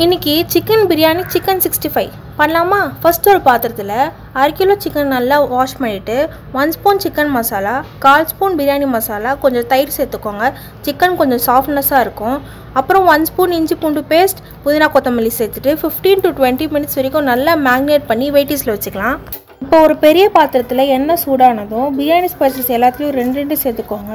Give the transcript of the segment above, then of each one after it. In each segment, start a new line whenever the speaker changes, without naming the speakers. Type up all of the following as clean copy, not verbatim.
இன்னைக்கு chicken biryani chicken 65 பண்ணலாமா? First ஒரு பாத்திரத்தில் 1/2 கிலோ சிக்கன் நல்லா வாஷ் பண்ணிவிட்டு 1 spoon chicken masala, 1/4 spoon biryani masala, கொஞ்சம் தயிர் சேர்த்துக்கோங்க. சிக்கன் கொஞ்சம் சாஃப்ட்னஸாக இருக்கும். அப்புறம் 1 ஸ்பூன் இஞ்சி பூண்டு பேஸ்ட், புதினா கொத்தமல்லி சேர்த்துட்டு 15 to 20 மினிட்ஸ் வரைக்கும் நல்லா மேக்னேட் பண்ணி வெயிட்டிஸில் வச்சுக்கலாம். இப்போ ஒரு பெரிய பாத்திரத்தில் எண்ணெய் சூடானதும் பிரியாணி ஸ்பைசஸ் எல்லாத்துலேயும் 2 சேர்த்துக்கோங்க.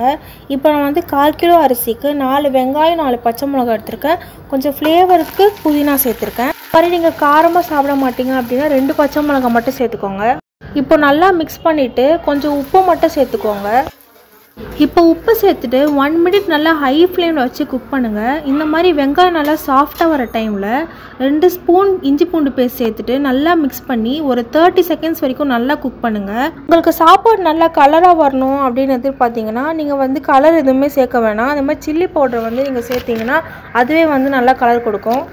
இப்போ நான் 1/4 கிலோ அரிசிக்கு 4 வெங்காயம் 4 பச்சை மிளகாய் எடுத்திருக்கேன். கொஞ்சம் ஃப்ளேவருக்கு புதினா சேர்த்துருக்கேன். மாதிரி நீங்கள் காரமாக சாப்பிட மாட்டீங்க அப்படின்னா 2 பச்சை மிளகாய் மட்டும் சேர்த்துக்கோங்க. இப்போ நல்லா மிக்ஸ் பண்ணிவிட்டு கொஞ்சம் உப்பு மட்டும் சேர்த்துக்கோங்க. இப்போ உப்பு சேர்த்துட்டு 1 மினிட் நல்லா ஹை ஃப்ளேமில் வச்சு குக் பண்ணுங்கள். இந்த மாதிரி வெங்காயம் நல்லா சாஃப்டாக வர டைமில் 2 ஸ்பூன் இஞ்சி பூண்டு பேஸ்ட் சேர்த்துட்டு நல்லா மிக்ஸ் பண்ணி ஒரு 30 செகண்ட்ஸ் வரைக்கும் நல்லா குக் பண்ணுங்கள். உங்களுக்கு சாப்பாடு நல்லா கலராக வரணும் அப்படின்னு எதிர்பார்த்தீங்கன்னா நீங்கள் கலர் எதுவுமே சேர்க்க வேணாம். அதே மாதிரி சில்லி பவுடர் நீங்கள் சேர்த்திங்கன்னா அதுவே நல்லா கலர் கொடுக்கும்.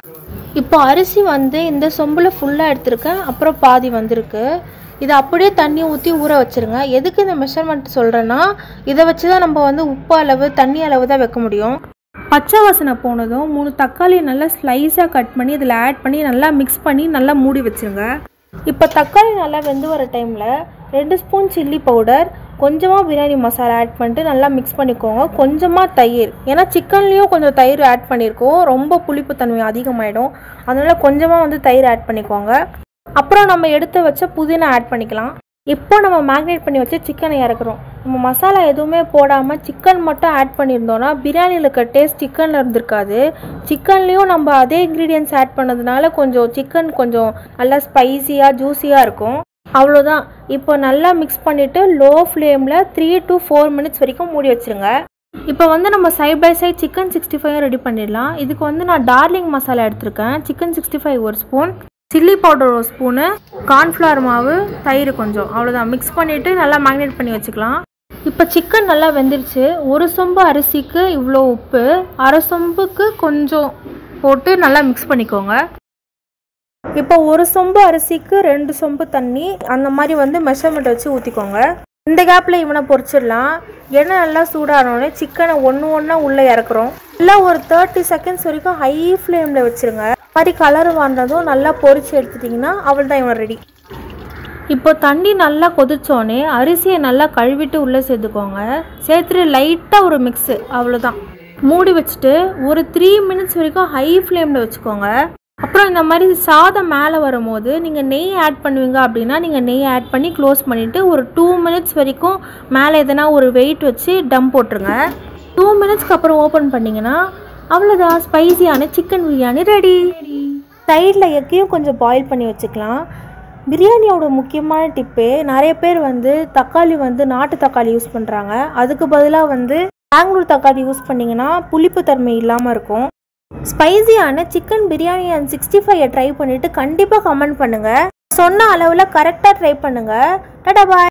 இப்போ அரிசி இந்த சொம்பில் ஃபுல்லாக எடுத்திருக்கேன். அப்புறம் பாதி வந்திருக்கு. இதை அப்படியே தண்ணி ஊற்றி ஊற வச்சுருங்க. எதுக்கு இந்த மெஷர்மெண்ட் சொல்கிறேன்னா, இதை வச்சு தான் நம்ம உப்பு அளவு தண்ணி அளவு தான் வைக்க முடியும். பச்சை வாசனை போனதும் 3 தக்காளியை நல்லா ஸ்லைஸாக கட் பண்ணி இதில் ஆட் பண்ணி நல்லா மிக்ஸ் பண்ணி நல்லா மூடி வச்சுருங்க. இப்போ தக்காளி நல்லா வெந்து வர டைமில் 2 ஸ்பூன் சில்லி பவுடர், கொஞ்சமாக பிரியாணி மசாலா ஆட் பண்ணிட்டு நல்லா மிக்ஸ் பண்ணிக்கோங்க. கொஞ்சமாக தயிர், ஏன்னா சிக்கன்லேயும் கொஞ்சம் தயிர் ஆட் பண்ணியிருக்கோம். ரொம்ப புளிப்பு தன்மை அதிகமாகிடும். அதனால் கொஞ்சமாக தயிர் ஆட் பண்ணிக்கோங்க. அப்புறம் நம்ம எடுத்து வச்ச புதினா ஆட் பண்ணிக்கலாம். இப்போ நம்ம மேக்னேட் பண்ணி வச்சு சிக்கனை இறக்குறோம். நம்ம மசாலா எதுவுமே போடாமல் சிக்கன் மட்டும் ஆட் பண்ணியிருந்தோன்னா பிரியாணியில் இருக்க டேஸ்ட் சிக்கனில் இருந்திருக்காது. சிக்கன்லேயும் நம்ம அதே இன்க்ரீடியன்ட்ஸ் ஆட் பண்ணதுனால சிக்கன் கொஞ்சம் நல்லா ஸ்பைஸியாக ஜூஸியாக இருக்கும். அவ்வளோதான். இப்போ நல்லா மிக்ஸ் பண்ணிவிட்டு லோ ஃப்ளேமில் 3 to 4 மினிட்ஸ் வரைக்கும் மூடி வச்சுருங்க. இப்போ நம்ம side by side chicken 65 ready பண்ணிடலாம். இதுக்கு நான் டார்லிங் மசாலா எடுத்திருக்கேன். Chicken 65 1 spoon, chilli powder 1 spoon, cornflour மாவு, தயிர் கொஞ்சம், அவ்வளோதான். மிக்ஸ் பண்ணிவிட்டு நல்லா மேக்னேட் பண்ணி வச்சுக்கலாம். இப்போ சிக்கன் நல்லா வெந்துருச்சு. 1 சொம்பு அரிசிக்கு இவ்வளோ உப்பு, 1/2 சொம்புக்கு கொஞ்சம் போட்டு நல்லா மிக்ஸ் பண்ணிக்கோங்க. இப்போ 1 சொம்பு அரிசிக்கு 2 சொம்பு தண்ணி, அந்த மாதிரி மெஷர்மெண்ட் வச்சு ஊற்றிக்கோங்க. இந்த கேப்பில் இவனை பொரிச்சிடலாம். எண்ணெய் நல்லா சூடானோடனே சிக்கனை ஒன்று உள்ளே இறக்குறோம். நல்லா ஒரு 30 செகண்ட்ஸ் வரைக்கும் ஹை ஃப்ளேமில் வச்சுருங்க. மாதிரி கலர் வாங்கினதும் நல்லா பொரிச்சு எடுத்துட்டிங்கன்னா அவ்வளோதான், இவன் ரெடி. இப்போ தண்ணி நல்லா கொதிச்சோடனே அரிசியை நல்லா கழுவிட்டு உள்ளே சேர்த்துக்கோங்க. சேர்த்துட்டு லைட்டாக ஒரு மிக்ஸு, அவ்வளோதான். மூடி வச்சுட்டு ஒரு 3 மினிட்ஸ் வரைக்கும் ஹை ஃப்ளேமில் வச்சுக்கோங்க. அப்புறம் இந்த மாதிரி சாதம் மேலே வரும்போது நீங்கள் நெய் ஆட் பண்ணுவீங்க அப்படின்னா நீங்கள் நெய் ஆட் பண்ணி க்ளோஸ் பண்ணிவிட்டு ஒரு 2 மினிட்ஸ் வரைக்கும் மேலே எதனா ஒரு வெயிட் வச்சு டம் போட்டுருங்க. 2 மினிட்ஸ்க்கு அப்புறம் ஓப்பன் பண்ணிங்கன்னா அவ்வளோதான், ஸ்பைசியான சிக்கன் பிரியாணி ரெடி. சைடில் எக்கையும் கொஞ்சம் பாயில் பண்ணி வச்சுக்கலாம். பிரியாணியோட முக்கியமான டிப்பே, நிறைய பேர் தக்காளி நாட்டு தக்காளி யூஸ் பண்ணுறாங்க. அதுக்கு பதிலாக பெங்களூர் தக்காளி யூஸ் பண்ணிங்கன்னா புளிப்பு தன்மை இல்லாமல் இருக்கும். ஸ்பைசியான சிக்கன் பிரியாணி அண்ட் 65 ட்ரை பண்ணிவிட்டு கண்டிப்பாக கமெண்ட் பண்ணுங்கள். சொன்ன அளவில் கரெக்டாக ட்ரை பண்ணுங்கள். டாடா பாய்.